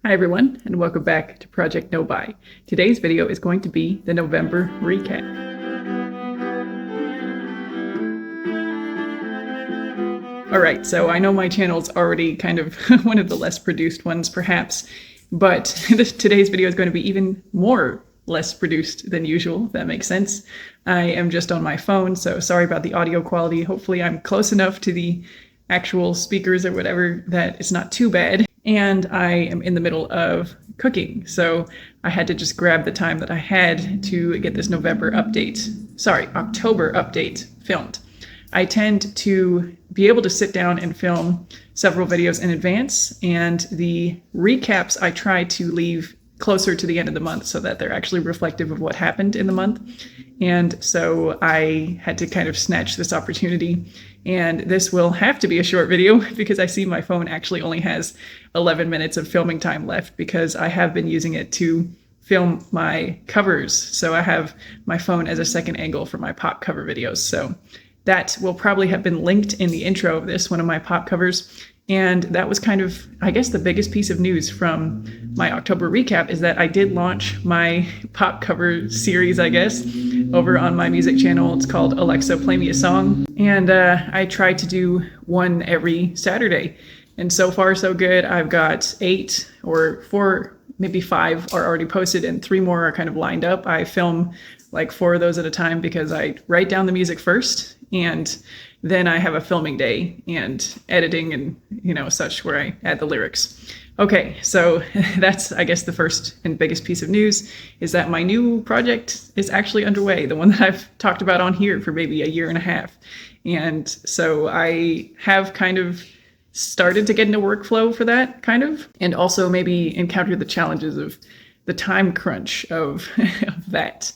Hi everyone, and welcome back to Project No Buy. Today's video is going to be the November recap. Alright, so I know my channel's already kind of one of the less produced ones perhaps, but today's video is going to be even more less produced than usual, if that makes sense. I am just on my phone, so sorry about the audio quality. Hopefully I'm close enough to the actual speakers or whatever that it's not too bad. And I am in the middle of cooking, so I had to just grab the time that I had to get this October update filmed. I tend to be able to sit down and film several videos in advance, and the recaps I try to leave closer to the end of the month so that they're actually reflective of what happened in the month. And so I had to kind of snatch this opportunity, and this will have to be a short video because I see my phone actually only has 11 minutes of filming time left because I have been using it to film my covers. So I have my phone as a second angle for my pop cover videos. So that will probably have been linked in the intro of this, one of my pop covers. And that was kind of, I guess, the biggest piece of news from my October recap is that I did launch my pop cover series, I guess, over on my music channel. It's called Alexa, Play Me a Song. And I try to do one every Saturday. And so far, so good. I've got 8 or 4, maybe 5 are already posted and 3 more are kind of lined up. I film like 4 of those at a time because I write down the music first, and then I have a filming day and editing and, such where I add the lyrics. Okay, so that's, I guess, the first and biggest piece of news is that my new project is actually underway, the one that I've talked about on here for maybe a year and a half. And so I have kind of started to get into workflow for that, kind of, and also maybe encounter the challenges of the time crunch of that.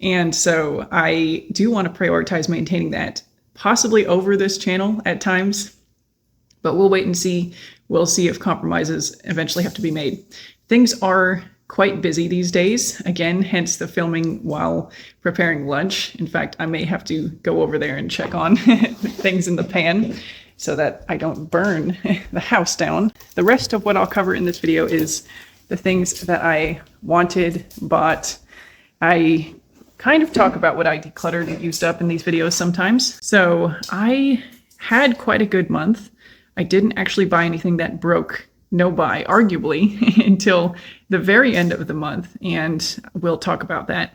And so I do want to prioritize maintaining that, possibly over this channel at times, but we'll wait and see. We'll see if compromises eventually have to be made. Things are quite busy these days, again, hence the filming while preparing lunch. In fact, I may have to go over there and check on things in the pan so that I don't burn the house down. The rest of what I'll cover in this video is the things that I wanted, but I kind of talk about what I decluttered and used up in these videos sometimes. So I had quite a good month. I didn't actually buy anything that broke no buy, arguably, until the very end of the month, and we'll talk about that.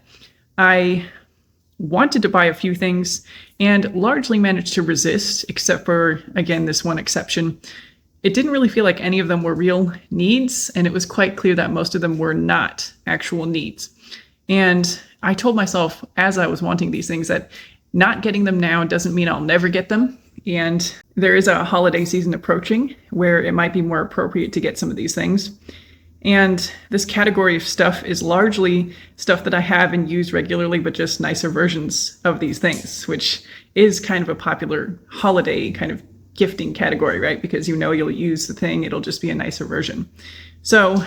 I wanted to buy a few things and largely managed to resist, except for, again, this one exception. It didn't really feel like any of them were real needs, and it was quite clear that most of them were not actual needs. And I told myself as I was wanting these things that not getting them now doesn't mean I'll never get them. And there is a holiday season approaching where it might be more appropriate to get some of these things. And this category of stuff is largely stuff that I have and use regularly, but just nicer versions of these things, which is kind of a popular holiday kind of gifting category, right? Because you'll use the thing, it'll just be a nicer version. So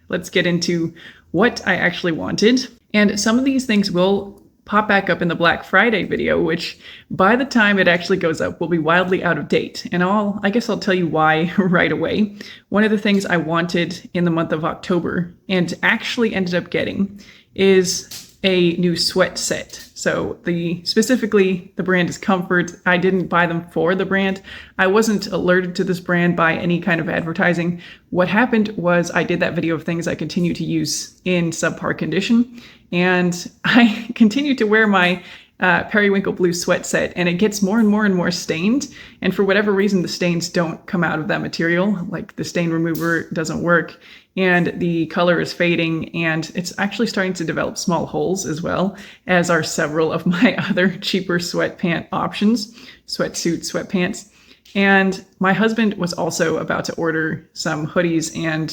let's get into what I actually wanted. And some of these things will pop back up in the Black Friday video, which by the time it actually goes up will be wildly out of date. And I guess I'll tell you why right away. One of the things I wanted in the month of October and actually ended up getting is a new sweat set. So specifically the brand is Comfort. I didn't buy them for the brand. I wasn't alerted to this brand by any kind of advertising. What happened was I did that video of things I continue to use in subpar condition, and I continue to wear my periwinkle blue sweat set, and it gets more and more and more stained. And for whatever reason, the stains don't come out of that material. Like the stain remover doesn't work, and the color is fading, and it's actually starting to develop small holes as well, as are several of my other cheaper sweatpant options, sweatsuit, sweatpants. And my husband was also about to order some hoodies, and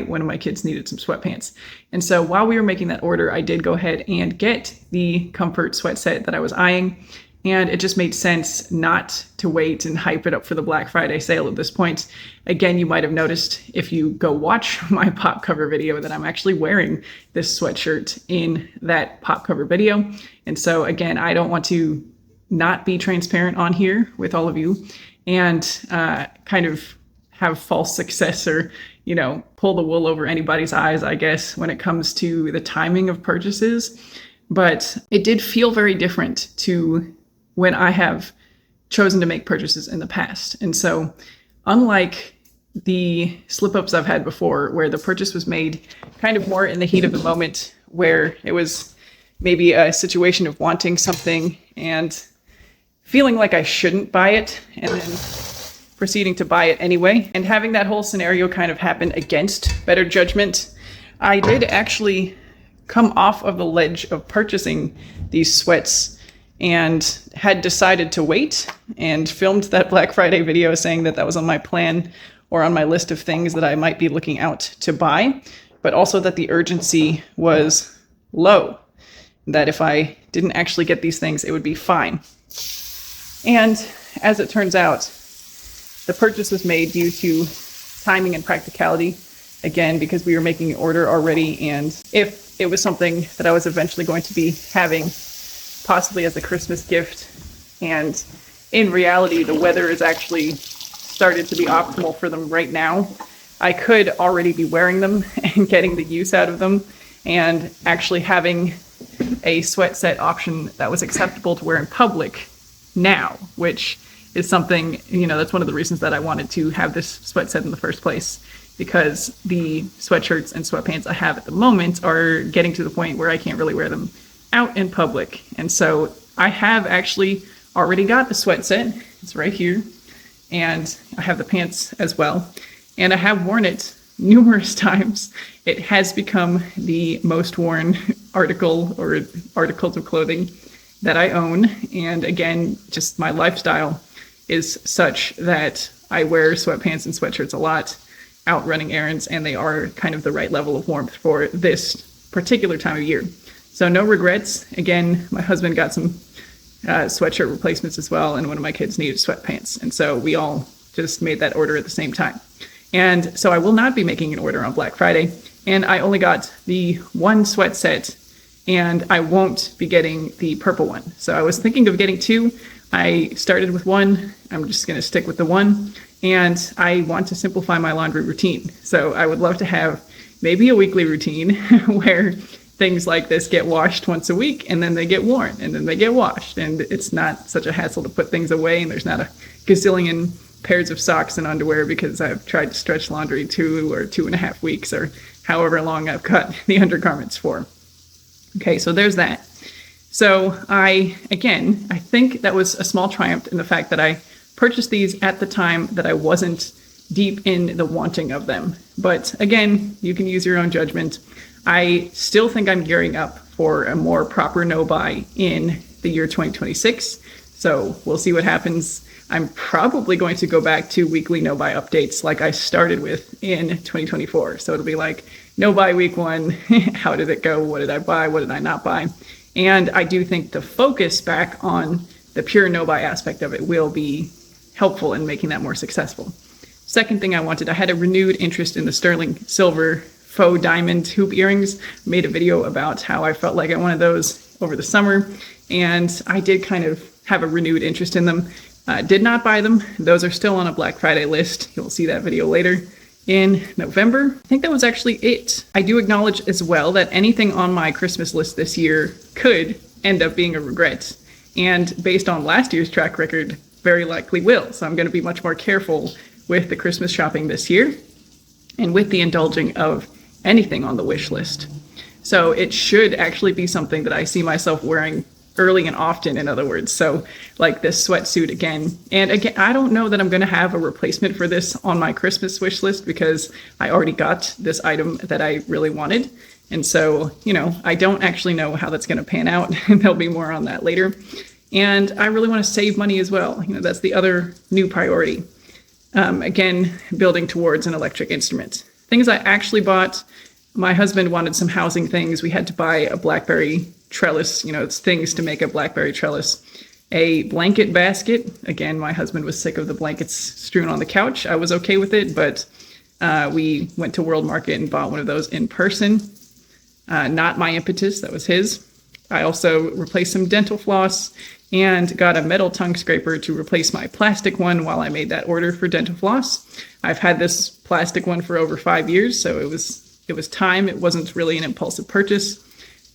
one of my kids needed some sweatpants. And so while we were making that order, I did go ahead and get the Comfort sweat set that I was eyeing. And it just made sense not to wait and hype it up for the Black Friday sale at this point. Again, you might have noticed if you go watch my pop cover video that I'm actually wearing this sweatshirt in that pop cover video. And so again, I don't want to not be transparent on here with all of you and kind of have false success or, pull the wool over anybody's eyes, I guess, when it comes to the timing of purchases. But it did feel very different to when I have chosen to make purchases in the past. And so unlike the slip-ups I've had before, where the purchase was made kind of more in the heat of the moment, where it was maybe a situation of wanting something and feeling like I shouldn't buy it, and then proceeding to buy it anyway, and having that whole scenario kind of happen against better judgment, I did actually come off of the ledge of purchasing these sweats and had decided to wait, and filmed that Black Friday video saying that that was on my plan or on my list of things that I might be looking out to buy, but also that the urgency was low, that if I didn't actually get these things, it would be fine. And as it turns out, the purchase was made due to timing and practicality, again, because we were making an order already, and if it was something that I was eventually going to be having possibly as a Christmas gift, and in reality the weather is actually started to be optimal for them right now, I could already be wearing them and getting the use out of them, and actually having a sweat set option that was acceptable to wear in public now, which is something, that's one of the reasons that I wanted to have this sweat set in the first place, because the sweatshirts and sweatpants I have at the moment are getting to the point where I can't really wear them out in public. And so I have actually already got the sweat set. It's right here. And I have the pants as well. And I have worn it numerous times. It has become the most worn article or articles of clothing that I own. And again, just my lifestyle is such that I wear sweatpants and sweatshirts a lot out running errands, and they are kind of the right level of warmth for this particular time of year. So no regrets. Again, my husband got some sweatshirt replacements as well, and one of my kids needed sweatpants. And so we all just made that order at the same time. And so I will not be making an order on Black Friday, and I only got the one sweat set, and I won't be getting the purple one. So I was thinking of getting two. I started with one. I'm just going to stick with the one, and I want to simplify my laundry routine. So I would love to have maybe a weekly routine where things like this get washed once a week, and then they get worn, and then they get washed, and it's not such a hassle to put things away, and there's not a gazillion pairs of socks and underwear because I've tried to stretch laundry 2 or 2.5 weeks or however long I've cut the undergarments for. Okay, so there's that. So I think that was a small triumph in the fact that I purchased these at the time that I wasn't deep in the wanting of them. But again, you can use your own judgment. I still think I'm gearing up for a more proper no-buy in the year 2026. So we'll see what happens. I'm probably going to go back to weekly no-buy updates like I started with in 2024. So it'll be like no-buy week 1. How did it go? What did I buy? What did I not buy? And I do think the focus back on the pure no-buy aspect of it will be helpful in making that more successful. Second thing I had a renewed interest in the sterling silver faux diamond hoop earrings. Made a video about how I felt like I wanted those over the summer, and I did kind of have a renewed interest in them. Did not buy them. Those are still on a Black Friday list. You'll see that video later in November. I think that was actually it. I do acknowledge as well that anything on my Christmas list this year could end up being a regret. And based on last year's track record, very likely will. So I'm going to be much more careful with the Christmas shopping this year and with the indulging of anything on the wish list. So it should actually be something that I see myself wearing early and often, in other words. So like this sweatsuit again. And again, I don't know that I'm going to have a replacement for this on my Christmas wish list because I already got this item that I really wanted. And so, I don't actually know how that's going to pan out. And there'll be more on that later. And I really want to save money as well. That's the other new priority. Again, building towards an electric instrument. Things I actually bought. My husband wanted some housing things. We had to buy a blackberry trellis. It's things to make a blackberry trellis. A blanket basket. Again, my husband was sick of the blankets strewn on the couch. I was okay with it, but we went to World Market and bought one of those in person. Not my impetus, that was his. I also replaced some dental floss and got a metal tongue scraper to replace my plastic one while I made that order for dental floss. I've had this plastic one for over 5 years, so it was time. It wasn't really an impulsive purchase.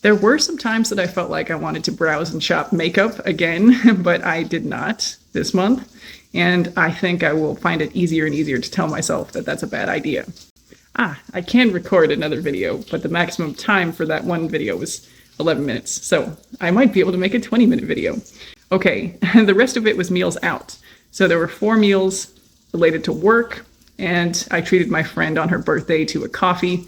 There were some times that I felt like I wanted to browse and shop makeup again, but I did not this month. And I think I will find it easier and easier to tell myself that that's a bad idea. I can record another video, but the maximum time for that one video was 11 minutes. So I might be able to make a 20-minute video. Okay, the rest of it was meals out. So there were 4 meals related to work, and I treated my friend on her birthday to a coffee.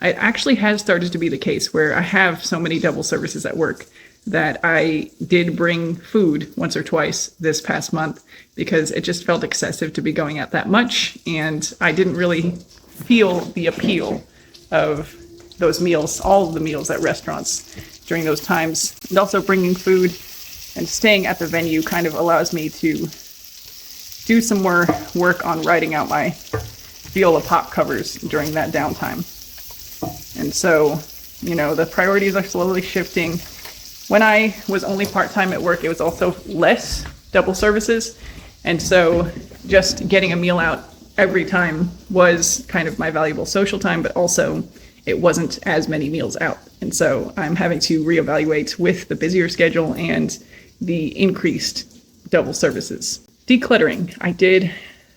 It actually has started to be the case where I have so many double services at work that I did bring food once or twice this past month because it just felt excessive to be going out that much, and I didn't really feel the appeal of those meals, all of the meals at restaurants during those times. And also bringing food and staying at the venue kind of allows me to do some more work on writing out my viola pop covers during that downtime. And so, the priorities are slowly shifting. When I was only part-time at work, it was also less double services. And so just getting a meal out every time was kind of my valuable social time, but also it wasn't as many meals out. And so I'm having to reevaluate with the busier schedule and the increased double services. Decluttering. I did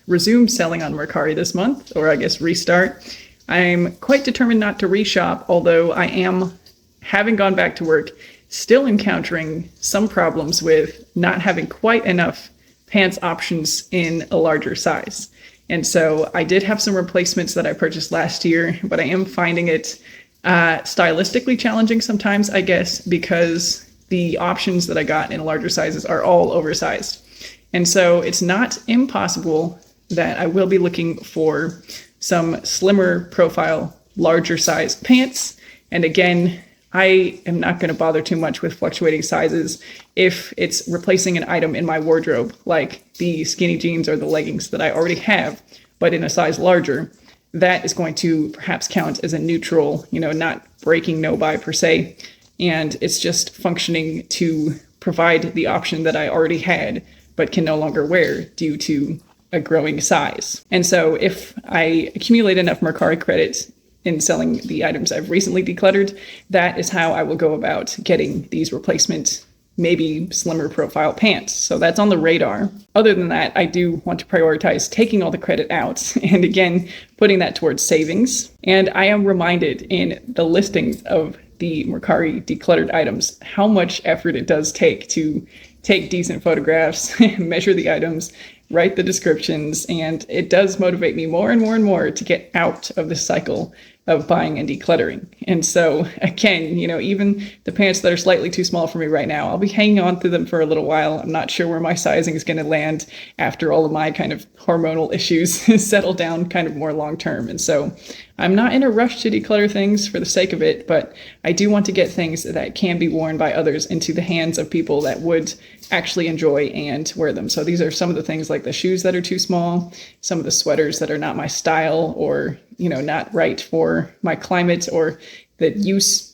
resume selling on Mercari this month, or I guess restart. I'm quite determined not to reshop, although I am, having gone back to work, still encountering some problems with not having quite enough pants options in a larger size. And so I did have some replacements that I purchased last year, but I am finding it stylistically challenging sometimes, I guess, because the options that I got in larger sizes are all oversized. And so it's not impossible that I will be looking for some slimmer profile, larger size pants. And again, I am not going to bother too much with fluctuating sizes if it's replacing an item in my wardrobe, like the skinny jeans or the leggings that I already have, but in a size larger. That is going to perhaps count as a neutral, not breaking no buy per se. And it's just functioning to provide the option that I already had, but can no longer wear due to a growing size. And so if I accumulate enough Mercari credits in selling the items I've recently decluttered, that is how I will go about getting these replacement, maybe slimmer profile pants. So that's on the radar. Other than that, I do want to prioritize taking all the credit out and again, putting that towards savings. And I am reminded in the listings of the Mercari decluttered items how much effort it does take to take decent photographs, measure the items, write the descriptions, and it does motivate me more and more and more to get out of the cycle of buying and decluttering. And so again, even the pants that are slightly too small for me right now, I'll be hanging on to them for a little while. I'm not sure where my sizing is going to land after all of my kind of hormonal issues settle down kind of more long term. And so I'm not in a rush to declutter things for the sake of it, but I do want to get things that can be worn by others into the hands of people that would actually enjoy and wear them. So these are some of the things like the shoes that are too small, some of the sweaters that are not my style or, not right for my climate or the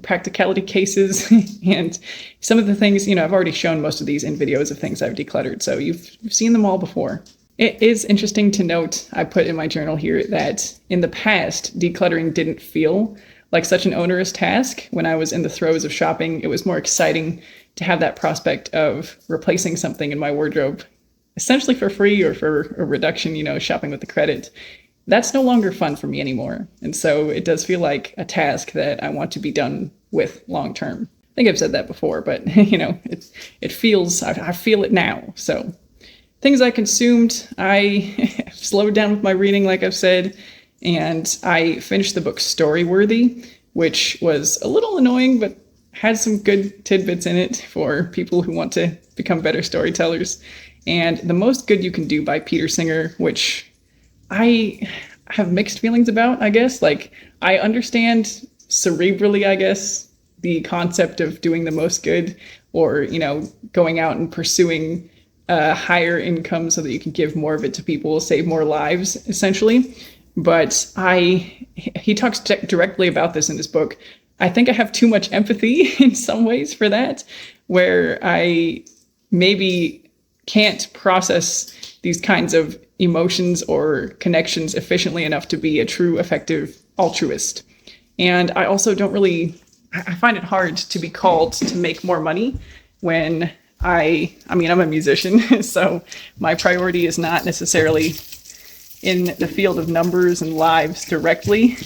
practicality cases. And some of the things, I've already shown most of these in videos of things I've decluttered. So you've seen them all before. It is interesting to note, I put in my journal here, that in the past, decluttering didn't feel like such an onerous task. When I was in the throes of shopping, it was more exciting to have that prospect of replacing something in my wardrobe, essentially for free or for a reduction, shopping with the credit. That's no longer fun for me anymore. And so it does feel like a task that I want to be done with long term. I think I've said that before, but it feels, I feel it now. So things I consumed, I slowed down with my reading, like I've said, and I finished the book Storyworthy, which was a little annoying, but had some good tidbits in it for people who want to become better storytellers. And The Most Good You Can Do by Peter Singer, which I have mixed feelings about, I guess. Like, I understand cerebrally, I guess, the concept of doing the most good or, going out and pursuing a higher income so that you can give more of it to people, save more lives, essentially. But he talks directly about this in his book. I think I have too much empathy in some ways for that, where I maybe can't process these kinds of emotions or connections efficiently enough to be a true effective altruist. And I also don't really, I find it hard to be called to make more money when I mean, I'm a musician, so my priority is not necessarily in the field of numbers and lives directly,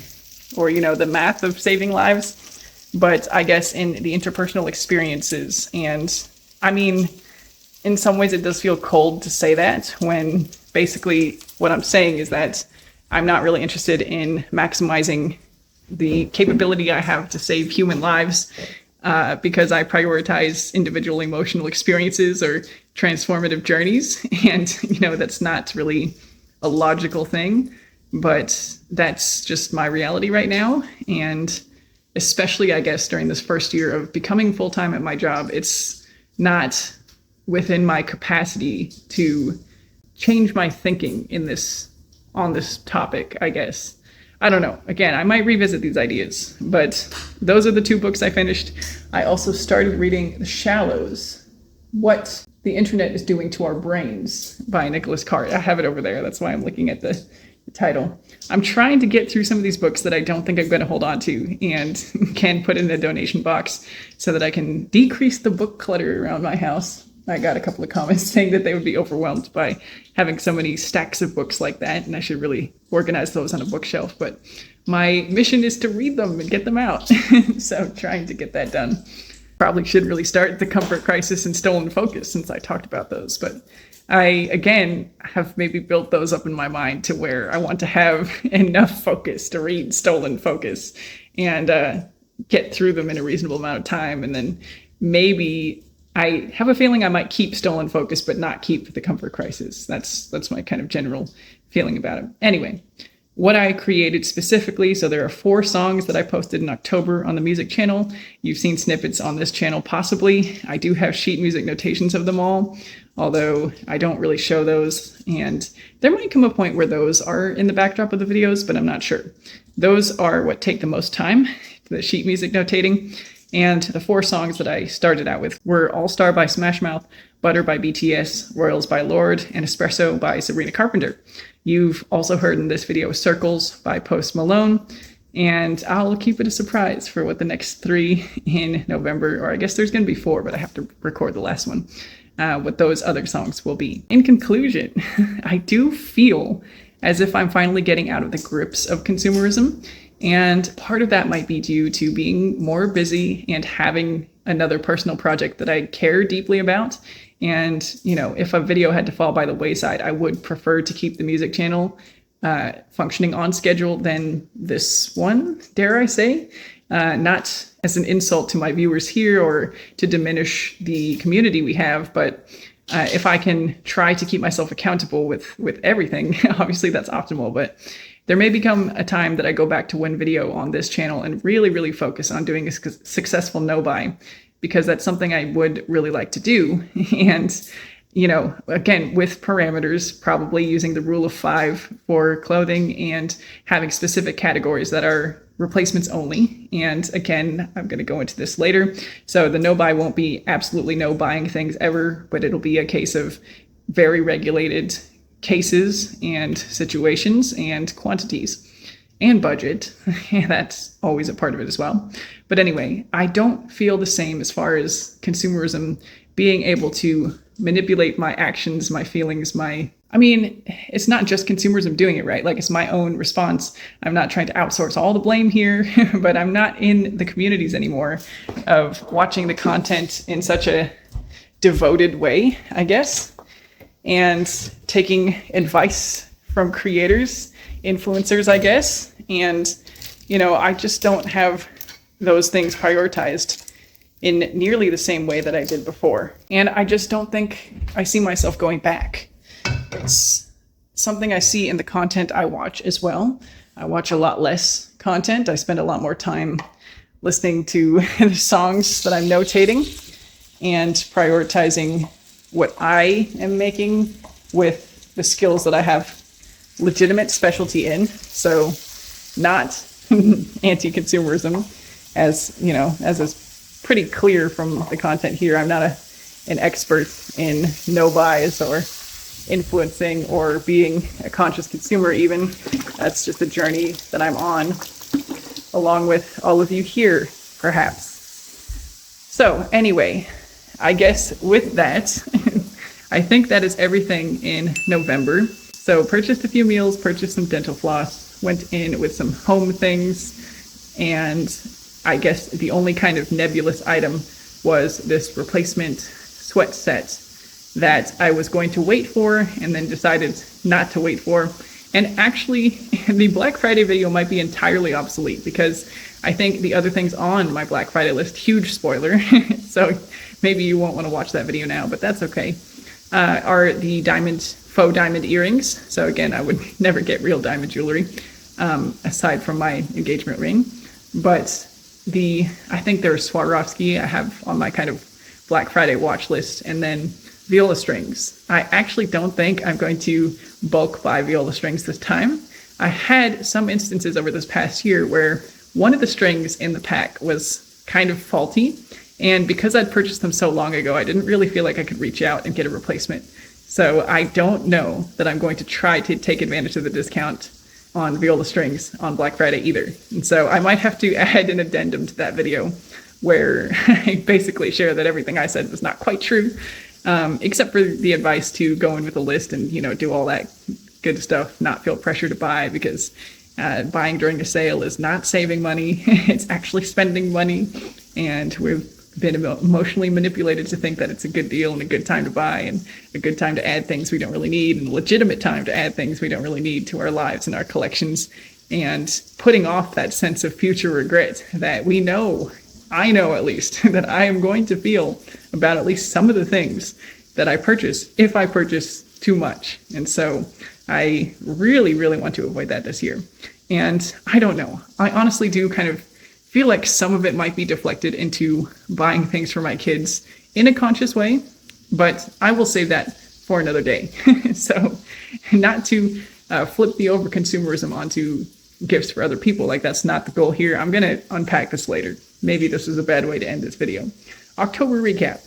or, the math of saving lives, but I guess in the interpersonal experiences. And I mean, in some ways it does feel cold to say that, when basically what I'm saying is that I'm not really interested in maximizing the capability I have to save human lives, because I prioritize individual emotional experiences or transformative journeys. And, that's not really a logical thing, but that's just my reality right now. And especially, I guess, during this first year of becoming full-time at my job, it's not within my capacity to change my thinking on this topic, I guess. I don't know. Again, I might revisit these ideas, but those are the 2 books I finished. I also started reading The Shallows, What the Internet is Doing to Our Brains by Nicholas Carr. I have it over there. That's why I'm looking at the title. I'm trying to get through some of these books that I don't think I'm going to hold on to and can put in a donation box so that I can decrease the book clutter around my house. I got a couple of comments saying that they would be overwhelmed by having so many stacks of books like that, and I should really organize those on a bookshelf. But my mission is to read them and get them out. So trying to get that done. Probably should really start The Comfort Crisis and Stolen Focus, since I talked about those. But I, again, have maybe built those up in my mind to where I want to have enough focus to read Stolen Focus and get through them in a reasonable amount of time. And then maybe I have a feeling I might keep Stolen Focus, but not keep The Comfort Crisis. That's my kind of general feeling about it. Anyway, what I created specifically, so there are 4 songs that I posted in October on the music channel. You've seen snippets on this channel possibly. I do have sheet music notations of them all, although I don't really show those. And there might come a point where those are in the backdrop of the videos, but I'm not sure. Those are what take the most time, the sheet music notating. And the 4 songs that I started out with were All Star by Smash Mouth, Butter by BTS, Royals by Lorde, and Espresso by Sabrina Carpenter. You've also heard in this video Circles by Post Malone, and I'll keep it a surprise for what the next 3 in November, or I guess there's going to be 4, but I have to record the last one, what those other songs will be. In conclusion, I do feel as if I'm finally getting out of the grips of consumerism. And part of that might be due to being more busy and having another personal project that I care deeply about. And, if a video had to fall by the wayside, I would prefer to keep the music channel functioning on schedule than this one, dare I say. Not as an insult to my viewers here or to diminish the community we have, but if I can try to keep myself accountable with everything, obviously that's optimal. But there may become a time that I go back to one video on this channel and really, really focus on doing a successful no-buy, because that's something I would really like to do. And, again, with parameters, probably using the rule of 5 for clothing and having specific categories that are replacements only. And again, I'm going to go into this later. So the no-buy won't be absolutely no buying things ever, but it'll be a case of very regulated cases and situations and quantities and budget. That's always a part of it as well. But anyway, I don't feel the same as far as consumerism being able to manipulate my actions, my feelings, it's not just consumerism doing it, right? Like, it's my own response. I'm not trying to outsource all the blame here, but I'm not in the communities anymore of watching the content in such a devoted way, I guess, and taking advice from creators, influencers, I guess. And, I just don't have those things prioritized in nearly the same way that I did before. And I just don't think I see myself going back. It's something I see in the content I watch as well. I watch a lot less content. I spend a lot more time listening to the songs that I'm notating and prioritizing what I am making with the skills that I have legitimate specialty in. So not anti-consumerism as a pretty clear from the content here. I'm not an expert in no buys or influencing or being a conscious consumer even. That's just a journey that I'm on, along with all of you here, perhaps. So anyway, I guess with that, I think that is everything in November. So purchased a few meals, purchased some dental floss, went in with some home things, and I guess the only kind of nebulous item was this replacement sweat set that I was going to wait for and then decided not to wait for. And actually, the Black Friday video might be entirely obsolete because I think the other things on my Black Friday list, huge spoiler, so maybe you won't want to watch that video now, but that's okay, are the faux diamond earrings. So again, I would never get real diamond jewelry, aside from my engagement ring. But I think there's Swarovski I have on my kind of Black Friday watch list, and then viola strings. I actually don't think I'm going to bulk buy viola strings this time. I had some instances over this past year where one of the strings in the pack was kind of faulty, and because I'd purchased them so long ago, I didn't really feel like I could reach out and get a replacement. So I don't know that I'm going to try to take advantage of the discount on viola strings on Black Friday either. And so I might have to add an addendum to that video where I basically share that everything I said was not quite true, except for the advice to go in with a list and, do all that good stuff, not feel pressure to buy, because buying during a sale is not saving money. It's actually spending money. And we've been emotionally manipulated to think that it's a good deal and a good time to buy and a good time to add things we don't really need and a legitimate time to add things we don't really need to our lives and our collections, and putting off that sense of future regret that I know at least, that I am going to feel about at least some of the things that I purchase if I purchase too much. And so I really, really want to avoid that this year. And I don't know. I honestly do kind of feel like some of it might be deflected into buying things for my kids in a conscious way, but I will save that for another day. So not to flip the over consumerism onto gifts for other people. Like, that's not the goal here. I'm going to unpack this later. Maybe this is a bad way to end this video. October recap.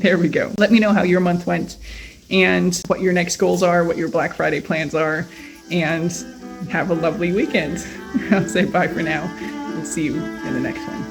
There we go. Let me know how your month went and what your next goals are, what your Black Friday plans are, and have a lovely weekend. I'll say bye for now and see you in the next one.